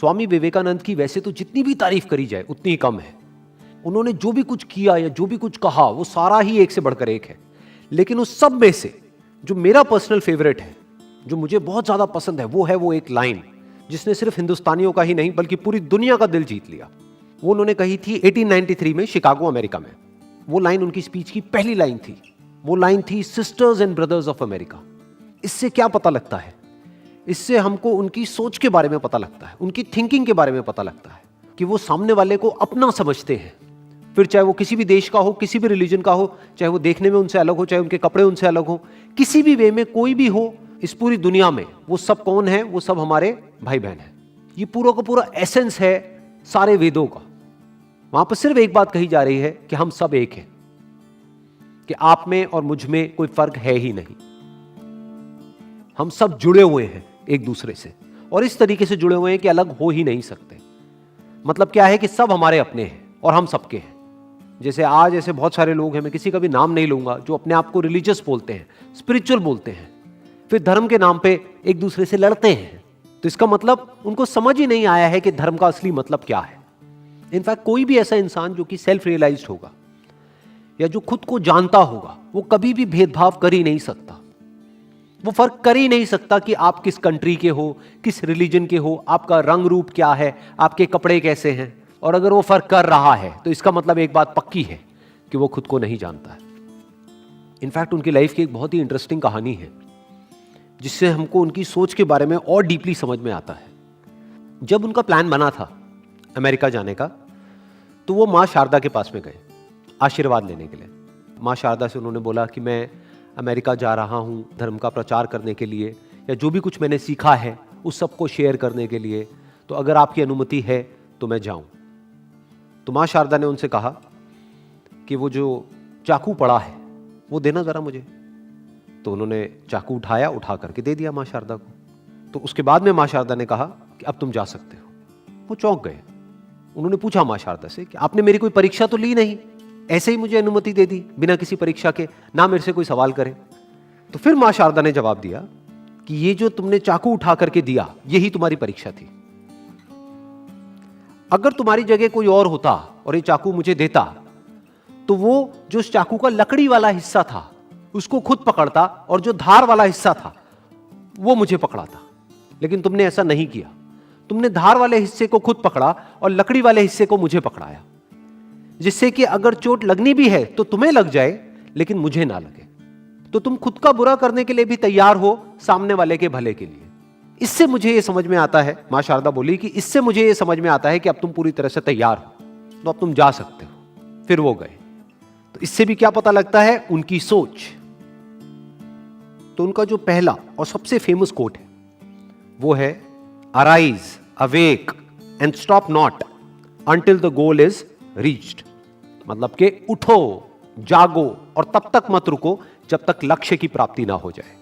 स्वामी विवेकानंद की वैसे तो जितनी भी तारीफ करी जाए उतनी ही कम है। उन्होंने जो भी कुछ किया या जो भी कुछ कहा वो सारा ही एक से बढ़कर एक है। लेकिन उस सब में से जो मेरा पर्सनल फेवरेट है, जो मुझे बहुत ज्यादा पसंद है, वो एक लाइन जिसने सिर्फ हिंदुस्तानियों का ही नहीं बल्कि पूरी दुनिया का दिल जीत लिया। वो उन्होंने कही थी 1893 में शिकागो, अमेरिका में। वो लाइन उनकी स्पीच की पहली लाइन थी। वो लाइन थी, sisters and brothers of America. इससे क्या पता लगता है? इससे हमको उनकी सोच के बारे में पता लगता है, उनकी थिंकिंग के बारे में पता लगता है कि वो सामने वाले को अपना समझते हैं। फिर चाहे वो किसी भी देश का हो, किसी भी रिलीजन का हो, चाहे वो देखने में उनसे अलग हो, चाहे उनके कपड़े उनसे अलग हो, किसी भी वे में कोई भी हो, इस पूरी दुनिया में वो सब कौन है? वो सब हमारे भाई बहन हैं। ये पूरा का पूरा एसेंस है सारे वेदों का। वहां पर सिर्फ एक बात कही जा रही है कि हम सब एक हैं, कि आप में और मुझ में कोई फर्क है ही नहीं। हम सब जुड़े हुए हैं एक दूसरे से, और इस तरीके से जुड़े हुए हैं कि अलग हो ही नहीं सकते। मतलब क्या है कि सब हमारे अपने हैं और हम सबके हैं। जैसे आज ऐसे बहुत सारे लोग हैं, मैं किसी का भी नाम नहीं लूंगा, जो अपने आप को रिलीजियस बोलते हैं, स्पिरिचुअल बोलते हैं, फिर धर्म के नाम पे एक दूसरे से लड़ते हैं। तो इसका मतलब उनको समझ ही नहीं आया है कि धर्म का असली मतलब क्या है। इनफैक्ट कोई भी ऐसा इंसान जो कि सेल्फ रियलाइज्ड होगा या जो खुद को जानता होगा, वो कभी भी भेदभाव कर ही नहीं सकता। वो फर्क कर ही नहीं सकता कि आप किस कंट्री के हो, किस रिलीजन के हो, आपका रंग रूप क्या है, आपके कपड़े कैसे हैं। और अगर वो फर्क कर रहा है तो इसका मतलब एक बात पक्की है कि वो खुद को नहीं जानता है। इनफैक्ट उनकी लाइफ की एक बहुत ही इंटरेस्टिंग कहानी है जिससे हमको उनकी सोच के बारे में और डीपली समझ में आता है। जब उनका प्लान बना था अमेरिका जाने का, तो वो माँ शारदा के पास में गए आशीर्वाद लेने के लिए। माँ शारदा से उन्होंने बोला कि मैं अमेरिका जा रहा हूँ धर्म का प्रचार करने के लिए, या जो भी कुछ मैंने सीखा है उस सबको शेयर करने के लिए, तो अगर आपकी अनुमति है तो मैं जाऊँ। तो माँ शारदा ने उनसे कहा कि वो जो चाकू पड़ा है वो देना ज़रा मुझे। तो उन्होंने चाकू उठाया, उठा करके दे दिया माँ शारदा को। तो उसके बाद में माँ शारदा ने कहा कि अब तुम जा सकते हो। वो चौंक गए। उन्होंने पूछा माँ शारदा से कि आपने मेरी कोई परीक्षा तो ली नहीं, ऐसे ही मुझे अनुमति दे दी बिना किसी परीक्षा के, ना मेरे से कोई सवाल करे। तो फिर माँ शारदा ने जवाब दिया कि ये जो तुमने चाकू उठा करके दिया, यही तुम्हारी परीक्षा थी। अगर तुम्हारी जगह कोई और होता और ये चाकू मुझे देता, तो वो जो उस चाकू का लकड़ी वाला हिस्सा था उसको खुद पकड़ता, और जो धार वाला हिस्सा था वो मुझे पकड़ाता। लेकिन तुमने ऐसा नहीं किया। तुमने धार वाले हिस्से को खुद पकड़ा और लकड़ी वाले हिस्से को मुझे पकड़ाया, जिससे कि अगर चोट लगनी भी है तो तुम्हें लग जाए लेकिन मुझे ना लगे। तो तुम खुद का बुरा करने के लिए भी तैयार हो सामने वाले के भले के लिए। इससे मुझे यह समझ में आता है, मां शारदा बोली कि इससे मुझे यह समझ में आता है कि अब तुम पूरी तरह से तैयार हो, तो अब तुम जा सकते हो। फिर वो गए। तो इससे भी क्या पता लगता है? उनकी सोच। तो उनका जो पहला और सबसे फेमस कोट है वो है, arise, awake and stop not until the goal is reached. मतलब कि उठो, जागो और तब तक मत रुको जब तक लक्ष्य की प्राप्ति ना हो जाए।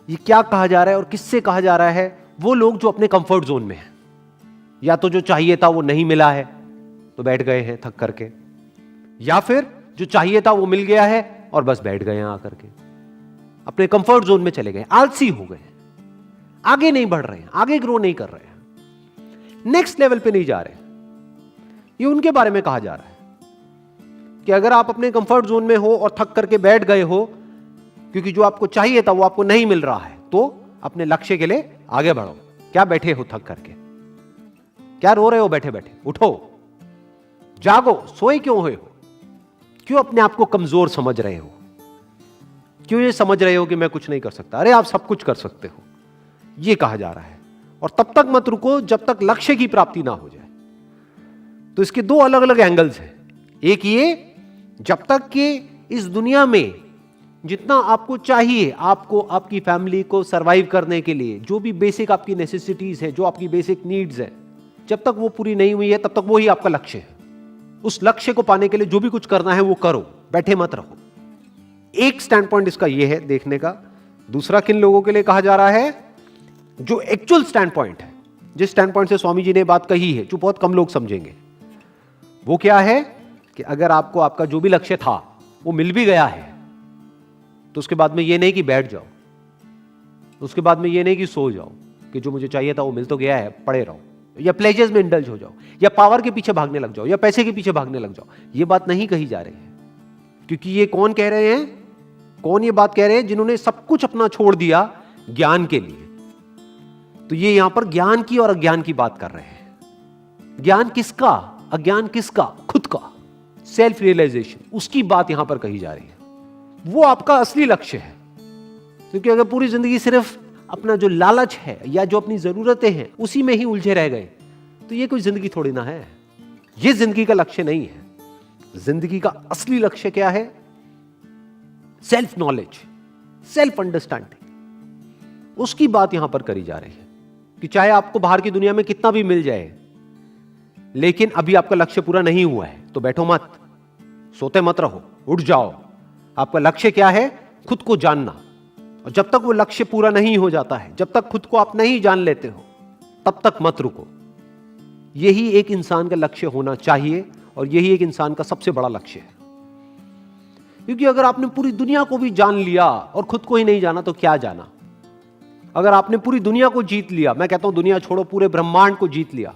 ये क्या कहा जा रहा है और किससे कहा जा रहा है? वो लोग जो अपने कंफर्ट जोन में हैं, या तो जो चाहिए था वो नहीं मिला है तो बैठ गए हैं थक करके, या फिर जो चाहिए था वो मिल गया है और बस बैठ गए हैं आकर के, अपने कंफर्ट जोन में चले गए, आलसी हो गए, आगे नहीं बढ़ रहे हैं, आगे ग्रो नहीं कर रहे हैं, नेक्स्ट लेवल पे नहीं जा रहे हैं। ये उनके बारे में कहा जा रहा है कि अगर आप अपने कंफर्ट जोन में हो और थक करके बैठ गए हो क्योंकि जो आपको चाहिए था वो आपको नहीं मिल रहा है, तो अपने लक्ष्य के लिए आगे बढ़ो। क्या बैठे हो थक करके? क्या रो रहे हो बैठे बैठे? उठो, जागो। सोए क्यों हुए हो? क्यों अपने आप को कमजोर समझ रहे हो? क्यों ये समझ रहे हो कि मैं कुछ नहीं कर सकता? अरे आप सब कुछ कर सकते हो, ये कहा जा रहा है। और तब तक मत रुको जब तक लक्ष्य की प्राप्ति ना हो जाए। तो इसके दो अलग अलग एंगल्स हैं। एक ये, जब तक कि इस दुनिया में जितना आपको चाहिए, आपको आपकी फैमिली को सरवाइव करने के लिए जो भी बेसिक आपकी नेसेसिटीज है, जो आपकी बेसिक नीड्स है, जब तक वो पूरी नहीं हुई है तब तक वो ही आपका लक्ष्य है। उस लक्ष्य को पाने के लिए जो भी कुछ करना है वो करो, बैठे मत रहो। एक स्टैंड पॉइंट इसका ये है देखने का। दूसरा किन लोगों के लिए कहा जा रहा है? जो एक्चुअल स्टैंड पॉइंट है, जिस स्टैंड पॉइंट से स्वामी जी ने बात कही है, जो बहुत कम लोग समझेंगे, वो क्या है कि अगर आपको आपका जो भी लक्ष्य था वो मिल भी गया है तो उसके बाद में ये नहीं कि बैठ जाओ, उसके बाद में ये नहीं कि सो जाओ, कि जो मुझे चाहिए था वो मिल तो गया है, पड़े रहो। या प्लेजर्स में इंडल्ज हो जाओ, या पावर के पीछे भागने लग जाओ, या पैसे के पीछे भागने लग जाओ। ये बात नहीं कही जा रही है, क्योंकि ये कौन कह रहे हैं, कौन ये बात कह रहे हैं? जिन्होंने सब कुछ अपना छोड़ दिया ज्ञान के लिए। तो ये यहां पर ज्ञान की और अज्ञान की बात कर रहे हैं। ज्ञान किसका, अज्ञान किसका? खुद का, सेल्फ रियलाइजेशन, उसकी बात यहां पर कही जा रही है। वो आपका असली लक्ष्य है। क्योंकि अगर पूरी जिंदगी सिर्फ अपना जो लालच है या जो अपनी जरूरतें हैं उसी में ही उलझे रह गए, तो ये कोई जिंदगी थोड़ी ना है। ये जिंदगी का लक्ष्य नहीं है। जिंदगी का असली लक्ष्य क्या है? सेल्फ नॉलेज, सेल्फ अंडरस्टैंडिंग, उसकी बात यहां पर करी जा रही है। कि चाहे आपको बाहर की दुनिया में कितना भी मिल जाए, लेकिन अभी आपका लक्ष्य पूरा नहीं हुआ है तो बैठो मत, सोते मत रहो, उठ जाओ। आपका लक्ष्य क्या है? खुद को जानना। और जब तक वो लक्ष्य पूरा नहीं हो जाता है, जब तक खुद को आप नहीं जान लेते हो, तब तक मत रुको। यही एक इंसान का लक्ष्य होना चाहिए और यही एक इंसान का सबसे बड़ा लक्ष्य है। क्योंकि अगर आपने पूरी दुनिया को भी जान लिया और खुद को ही नहीं जाना तो क्या जाना? अगर आपने पूरी दुनिया को जीत लिया, मैं कहता हूं दुनिया छोड़ो, पूरे ब्रह्मांड को जीत लिया,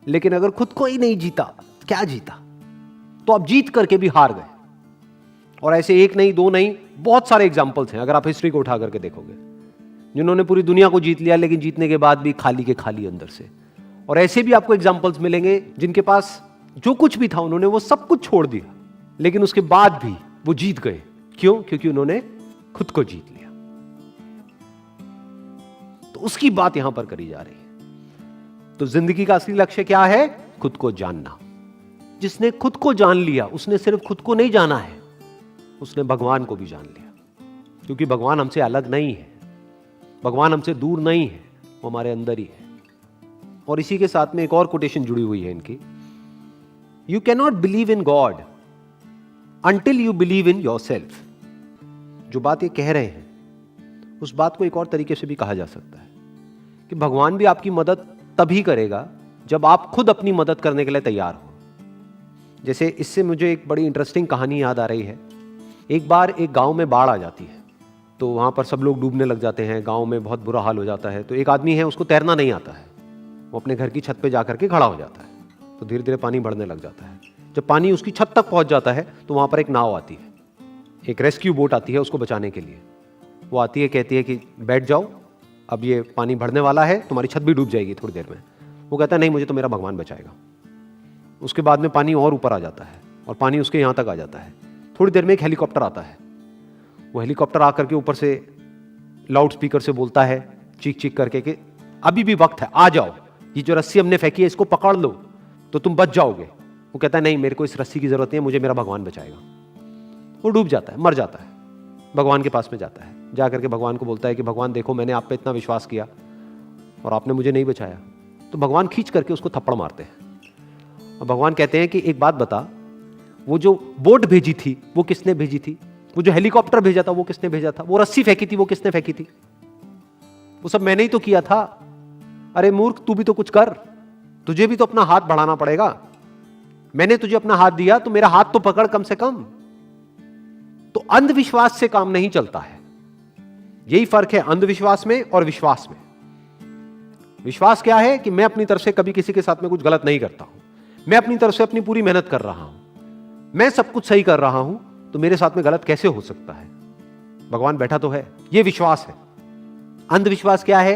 लेकिन अगर खुद को ही नहीं जीता, क्या जीता? तो आप जीत करके भी हार गए। और ऐसे एक नहीं, दो नहीं, बहुत सारे एग्जाम्पल्स हैं अगर आप हिस्ट्री को उठा करके देखोगे, जिन्होंने पूरी दुनिया को जीत लिया लेकिन जीतने के बाद भी खाली के खाली अंदर से। और ऐसे भी आपको एग्जाम्पल्स मिलेंगे जिनके पास जो कुछ भी था उन्होंने वो सब कुछ छोड़ दिया, लेकिन उसके बाद भी वो जीत गए। क्यों? क्योंकि उन्होंने खुद को जीत लिया। तो उसकी बात यहां पर करी जा रही है। तो जिंदगी का असली लक्ष्य क्या है? खुद को जानना। जिसने खुद को जान लिया उसने सिर्फ खुद को नहीं जाना है, उसने भगवान को भी जान लिया। क्योंकि भगवान हमसे अलग नहीं है, भगवान हमसे दूर नहीं है, वो हमारे अंदर ही है। और इसी के साथ में एक और कोटेशन जुड़ी हुई है इनकी, you can not believe in God until you believe in yourself. जो बात ये कह रहे हैं उस बात को एक और तरीके से भी कहा जा सकता है कि भगवान भी आपकी मदद तभी करेगा जब आप खुद अपनी मदद करने के लिए तैयार हो। जैसे इससे मुझे एक बड़ी इंटरेस्टिंग कहानी याद आ रही है। एक बार एक गांव में बाढ़ आ जाती है, तो वहां पर सब लोग डूबने लग जाते हैं, गांव में बहुत बुरा हाल हो जाता है। तो एक आदमी है, उसको तैरना नहीं आता है, वो अपने घर की छत पे जाकर के खड़ा हो जाता है। तो धीरे धीरे पानी बढ़ने लग जाता है। जब पानी उसकी छत तक पहुंच जाता है तो वहां पर एक नाव आती है, एक रेस्क्यू बोट आती है उसको बचाने के लिए। वो आती है, कहती है कि बैठ जाओ, अब ये पानी बढ़ने वाला है, तुम्हारी छत भी डूब जाएगी थोड़ी देर में। वो कहता है नहीं, मुझे तो मेरा भगवान बचाएगा। उसके बाद में पानी और ऊपर आ जाता है और पानी उसके यहाँ तक आ जाता है। थोड़ी देर में एक हेलीकॉप्टर आता है। वो हेलीकॉप्टर आकर के ऊपर से लाउड स्पीकर से बोलता है चीख चीख करके कि अभी भी वक्त है, आ जाओ, ये जो रस्सी हमने फेंकी है इसको पकड़ लो तो तुम बच जाओगे। वो कहता है नहीं, मेरे को इस रस्सी की जरूरत नहीं है, मुझे मेरा भगवान बचाएगा। वो डूब जाता है, मर जाता है। भगवान के पास में जाता है, जा करके भगवान को बोलता है कि भगवान देखो, मैंने आप पे इतना विश्वास किया और आपने मुझे नहीं बचाया। तो भगवान खींच करके उसको थप्पड़ मारते हैं और भगवान कहते हैं कि एक बात बता, वो जो बोट भेजी थी वो किसने भेजी थी? वो जो हेलीकॉप्टर भेजा था वो किसने भेजा था? वो रस्सी फेंकी थी वो किसने फेंकी थी? वो सब मैंने ही तो किया था। अरे मूर्ख, तू भी तो कुछ कर, तुझे भी तो अपना हाथ बढ़ाना पड़ेगा। मैंने तुझे अपना हाथ दिया तो मेरा हाथ तो पकड़ कम से कम। तो अंधविश्वास से काम नहीं चलता है। यही फर्क है अंधविश्वास में और विश्वास में। विश्वास क्या है कि मैं अपनी तरफ से कभी किसी के साथ में कुछ गलत नहीं करता हूं, मैं अपनी तरफ से अपनी पूरी मेहनत कर रहा हूं, मैं सब कुछ सही कर रहा हूं, तो मेरे साथ में गलत कैसे हो सकता है? भगवान बैठा तो है। यह विश्वास है। अंधविश्वास क्या है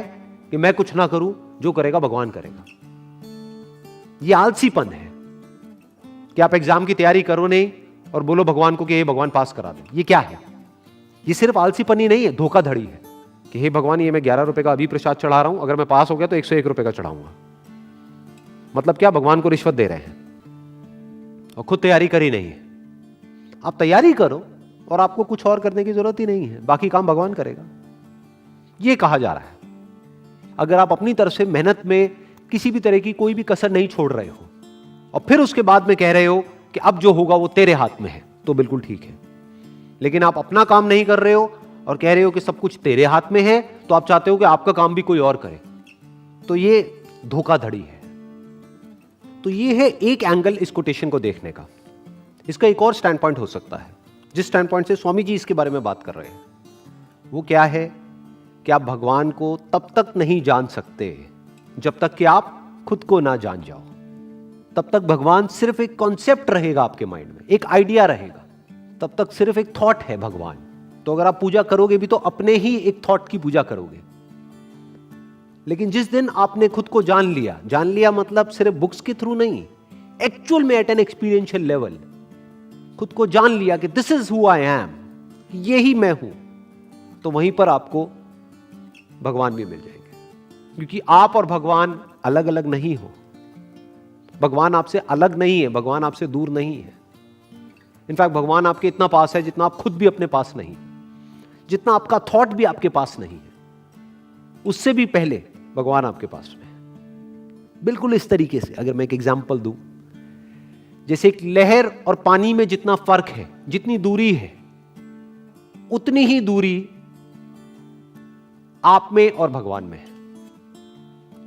कि मैं कुछ ना करूं, जो करेगा भगवान करेगा। यह आलसीपन है कि आप एग्जाम की तैयारी करो नहीं और बोलो भगवान को कि हे भगवान पास करा दे। ये क्या है? ये सिर्फ आलसीपन ही नहीं है, धोखाधड़ी है कि हे भगवान, ये मैं 11 रुपए का अभी प्रसाद चढ़ा रहा हूं, अगर मैं पास हो गया तो 101 रुपए का चढ़ाऊंगा। मतलब क्या? भगवान को रिश्वत दे रहे हैं और खुद तैयारी करी नहीं है। आप तैयारी करो और आपको कुछ और करने की जरूरत ही नहीं है, बाकी काम भगवान करेगा। यह कहा जा रहा है। अगर आप अपनी तरफ से मेहनत में किसी भी तरह की कोई भी कसर नहीं छोड़ रहे हो और फिर उसके बाद में कह रहे हो कि अब जो होगा वो तेरे हाथ में है, तो बिल्कुल ठीक है। लेकिन आप अपना काम नहीं कर रहे हो और कह रहे हो कि सब कुछ तेरे हाथ में है, तो आप चाहते हो कि आपका काम भी कोई और करे, तो ये धोखाधड़ी है। तो ये है एक एंगल इस कोटेशन को देखने का। इसका एक और स्टैंड पॉइंट हो सकता है, जिस स्टैंड पॉइंट से स्वामी जी इसके बारे में बात कर रहे हैं। वो क्या है कि आप भगवान को तब तक नहीं जान सकते जब तक कि आप खुद को ना जान जाओ, तब तक भगवान सिर्फ एक कॉन्सेप्ट रहेगा आपके माइंड में, एक आइडिया रहेगा, तब तक सिर्फ एक थॉट है भगवान। तो अगर आप पूजा करोगे भी तो अपने ही एक थॉट की पूजा करोगे। लेकिन जिस दिन आपने खुद को जान लिया मतलब सिर्फ बुक्स के थ्रू नहीं, एक्चुअल में एट एन एक्सपीरियंशियल लेवल खुद को जान लिया कि this is who I am, यही मैं हूं, तो वहीं पर आपको भगवान भी मिल जाएंगे। क्योंकि आप और भगवान अलग अलग नहीं हो। भगवान आपसे अलग नहीं है, भगवान आपसे दूर नहीं है। इनफैक्ट भगवान आपके इतना पास है जितना आप खुद भी अपने पास नहीं, जितना आपका थॉट भी आपके पास नहीं है, उससे भी पहले भगवान आपके पास में है। बिल्कुल इस तरीके से अगर मैं एक एग्जांपल दूं, जैसे एक लहर और पानी में जितना फर्क है, जितनी दूरी है, उतनी ही दूरी आप में और भगवान में है।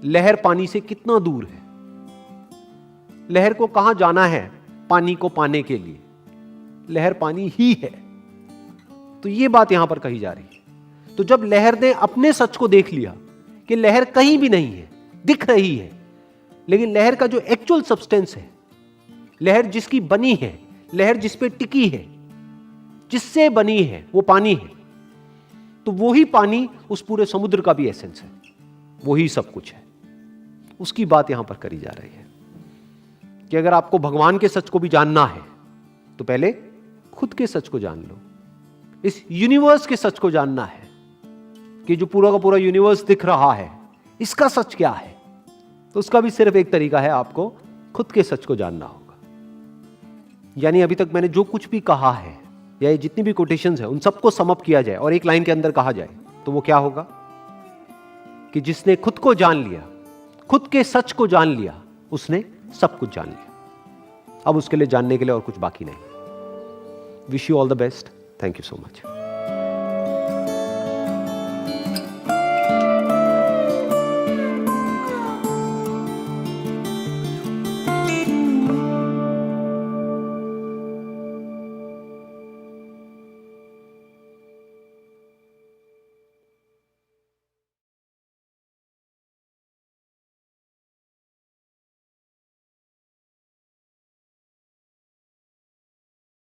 लहर पानी से कितना दूर है? लहर को कहां जाना है पानी को पाने के लिए? लहर पानी ही है। तो यह बात यहां पर कही जा रही है। तो जब लहर ने अपने सच को देख लिया कि लहर कहीं भी नहीं है, दिख रही है, लेकिन लहर का जो एक्चुअल सब्सटेंस है, लहर जिसकी बनी है, लहर जिस पे टिकी है, जिससे बनी है, वो पानी है, तो वही पानी उस पूरे समुद्र का भी एसेंस है, वही सब कुछ है। उसकी बात यहां पर करी जा रही है कि अगर आपको भगवान के सच को भी जानना है तो पहले खुद के सच को जान लो। इस यूनिवर्स के सच को जानना है कि जो पूरा का पूरा यूनिवर्स दिख रहा है, इसका सच क्या है, तो उसका भी सिर्फ एक तरीका है, आपको खुद के सच को जानना होगा। यानी अभी तक मैंने जो कुछ भी कहा है, या ये जितनी भी कोटेशंस है, उन सबको सम अप किया जाए और एक लाइन के अंदर कहा जाए तो वो क्या होगा कि जिसने खुद को जान लिया, खुद के सच को जान लिया, उसने सब कुछ जान लिया। अब उसके लिए जानने के लिए और कुछ बाकी नहीं। Wish you all the best. Thank you so much.